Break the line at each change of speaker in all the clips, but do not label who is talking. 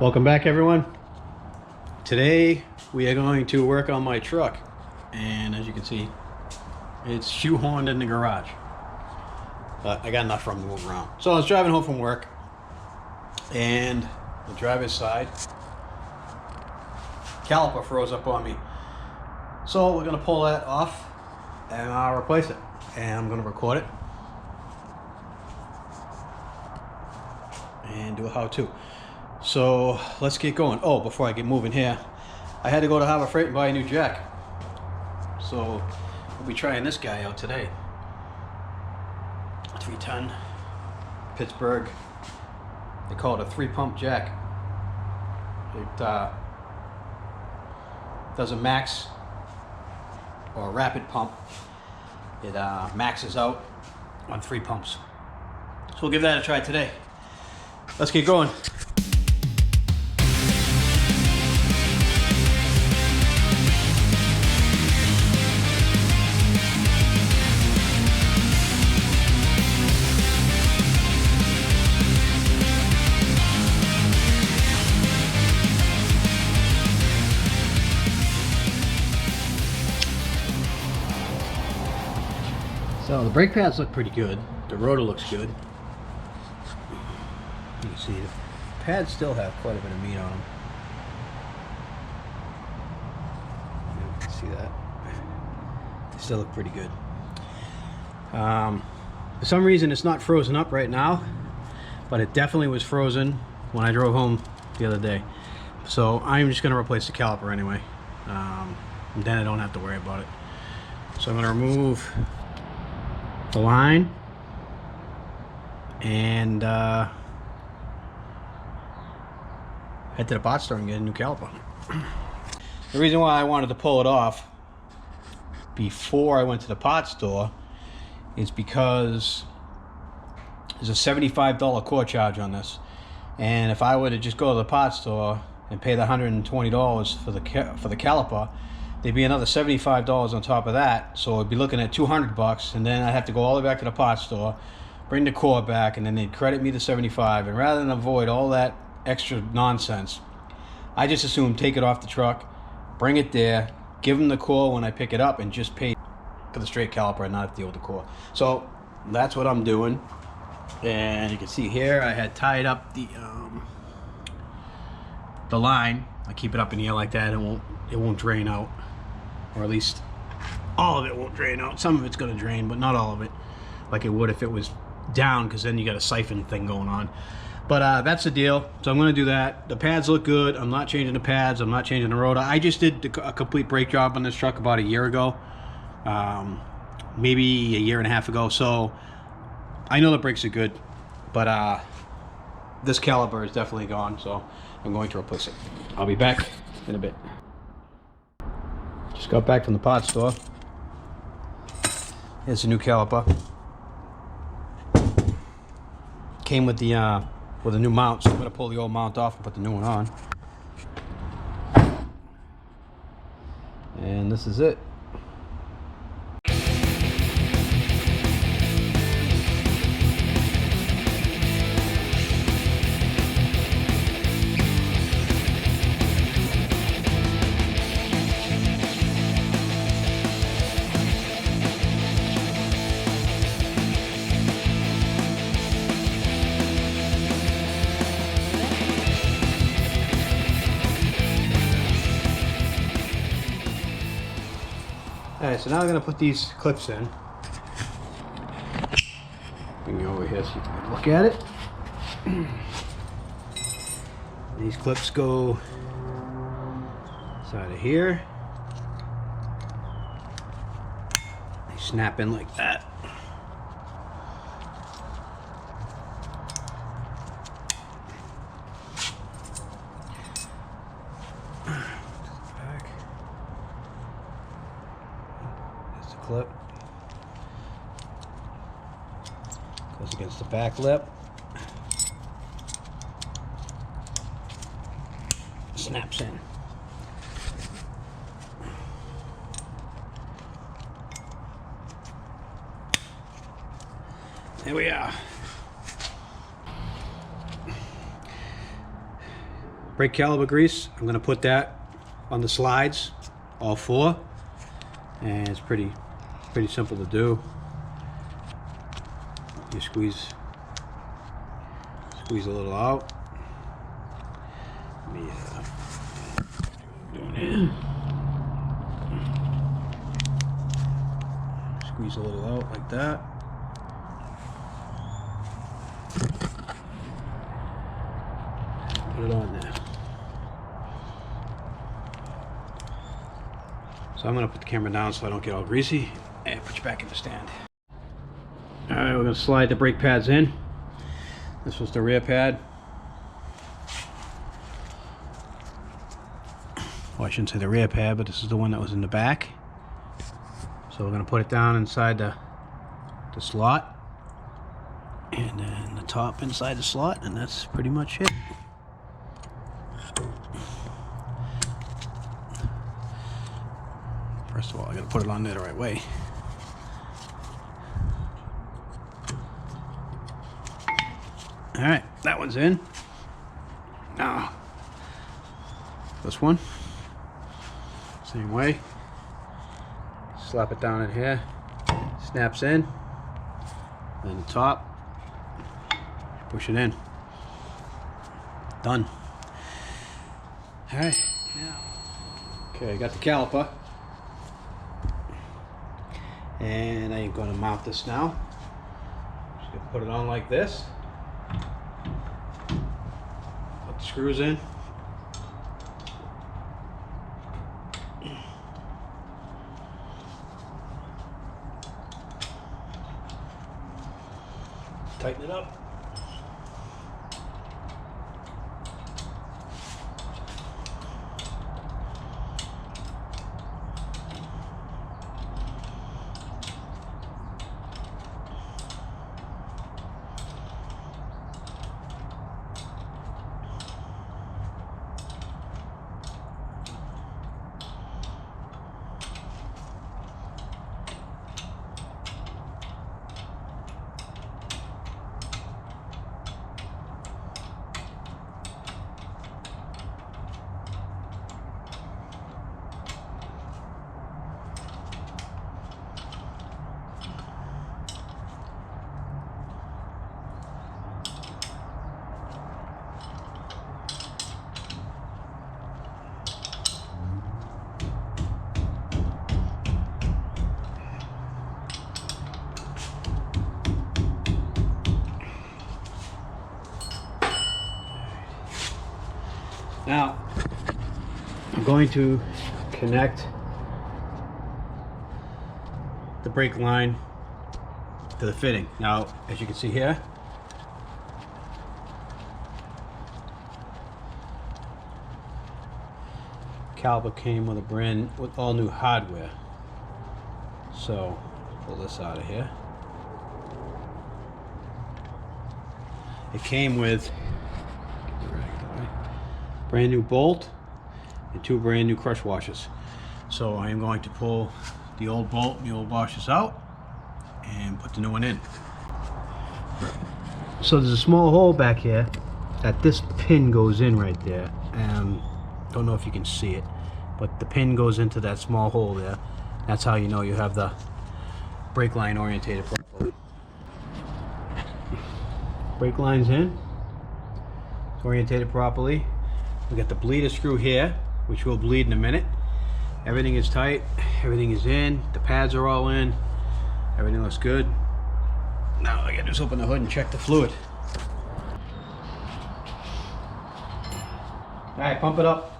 Welcome back, everyone. Today we are going to work on my truck, and as you can see, it's shoehorned in the garage, but I got enough room to move around. So I was driving home from work, and the driver's side caliper froze up on me, so we're going to pull that off and I'll replace it, and I'm going to record it and do a how-to. So let's get going. Oh, before I get moving here, I had to go to Harbor Freight and buy a new jack. So we'll be trying this guy out today. 310 Pittsburgh. They call it a 3-pump jack. It does a max or a rapid pump. It maxes out on 3 pumps. So we'll give that a try today. Let's get going. So the brake pads look pretty good. The rotor looks good. You can see the pads still have quite a bit of meat on them. You can see that. They still look pretty good. For some reason it's not frozen up right now, but it definitely was frozen when I drove home the other day. So I'm just going to replace the caliper anyway. And then I don't have to worry about it. So I'm going to remove the line and head to the pot store and get a new caliper. The reason why I wanted to pull it off before I went to the pot store is because there's a $75 core charge on this, and if I were to just go to the pot store and pay the $120 for the caliper, there'd be another $75 on top of that, so I'd be looking at $200, and then I'd have to go all the way back to the pot store, bring the core back, and then they'd credit me the $75. And rather than avoid all that extra nonsense, I just assume take it off the truck, bring it there, give them the core when I pick it up, and just pay for the straight caliper and not have to deal with the core. So that's what I'm doing. And you can see here I had tied up the line. I keep it up in the air like that, and it won't drain out. Or at least all of it won't drain out. Some of it's going to drain, but not all of it, like it would if it was down, because then you got a siphon thing going on. But that's the deal. So I'm going to do that. The pads look good. I'm not changing the pads. I'm not changing the rotor. I just did a complete brake job on this truck about a year ago, maybe a year and a half ago. So I know the brakes are good, but this caliper is definitely gone, so I'm going to replace it. I'll be back in a bit. Just got back from the pot store. Here's the new caliper. Came with the with a new mount, so I'm gonna pull the old mount off and put the new one on. And this is it. Alright, so now I'm going to put these clips in. Bring you over here so you can look at it. These clips go inside of here. They snap in like that. Clip goes against the back lip, snaps in. There we are. brake caliper grease. I'm going to put that on the slides, all four, and it's pretty simple to do. You squeeze a little out. Let me doing it. Squeeze a little out like that. Put it on there. So I'm going to put the camera down so I don't get all greasy and put you back in the stand. Alright, we're going to slide the brake pads in. This was the rear pad. Well, I shouldn't say the rear pad, but this is the one that was in the back. So we're going to put it down inside the slot. And then the top inside the slot, and that's pretty much it. First of all, I got to put it on there the right way. Alright, that one's in. Now, this one, same way. Slap it down in here, snaps in, then the top, push it in. Done. Alright, now, okay, I got the caliper, and I'm going to mount this now. Just going to put it on like this. Put the screws in. Tighten it up. Now, I'm going to connect the brake line to the fitting. Now, as you can see here, Caliper came with all new hardware. So, pull this out of here. It came with brand new bolt and two brand new crush washers. So I am going to pull the old bolt and the old washers out and put the new one in. So there's a small hole back here that this pin goes in right there. Don't know if you can see it, but the pin goes into that small hole there. That's how you know you have the brake line orientated properly. Brake line's in. It's orientated properly. We got the bleeder screw here, which will bleed in a minute. Everything is tight, everything is in, the pads are all in, everything looks good. Now all I gotta do is open the hood and check the fluid. Alright, pump it up.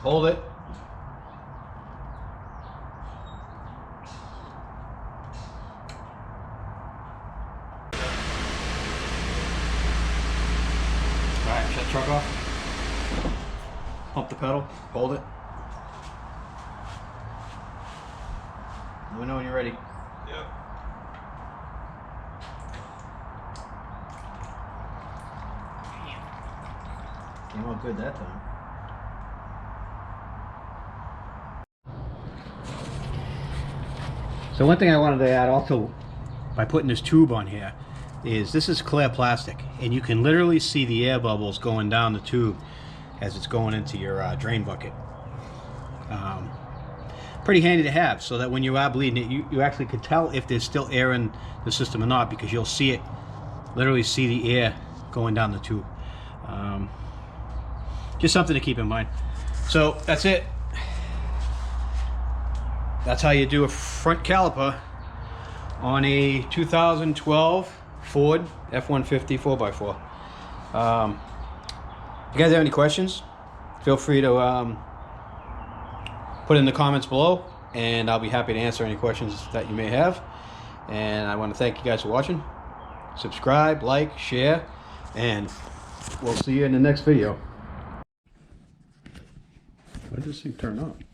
Hold it. Alright, shut the truck off. Pump the pedal, hold it. Let me know when you're ready.
Yep.
Came out good that time. So one thing I wanted to add also by putting this tube on here is this is clear plastic, and you can literally see the air bubbles going down the tube as it's going into your drain bucket. Pretty handy to have, so that when you are bleeding it, you actually can tell if there's still air in the system or not, because you'll see it, literally see the air going down the tube. Just something to keep in mind. So that's it. That's how you do a front caliper on a 2012 Ford F150 4x4. If you guys have any questions, feel free to put it in the comments below, and I'll be happy to answer any questions that you may have. And I want to thank you guys for watching. Subscribe, like, share, and we'll see you in the next video. Why did this thing turn on?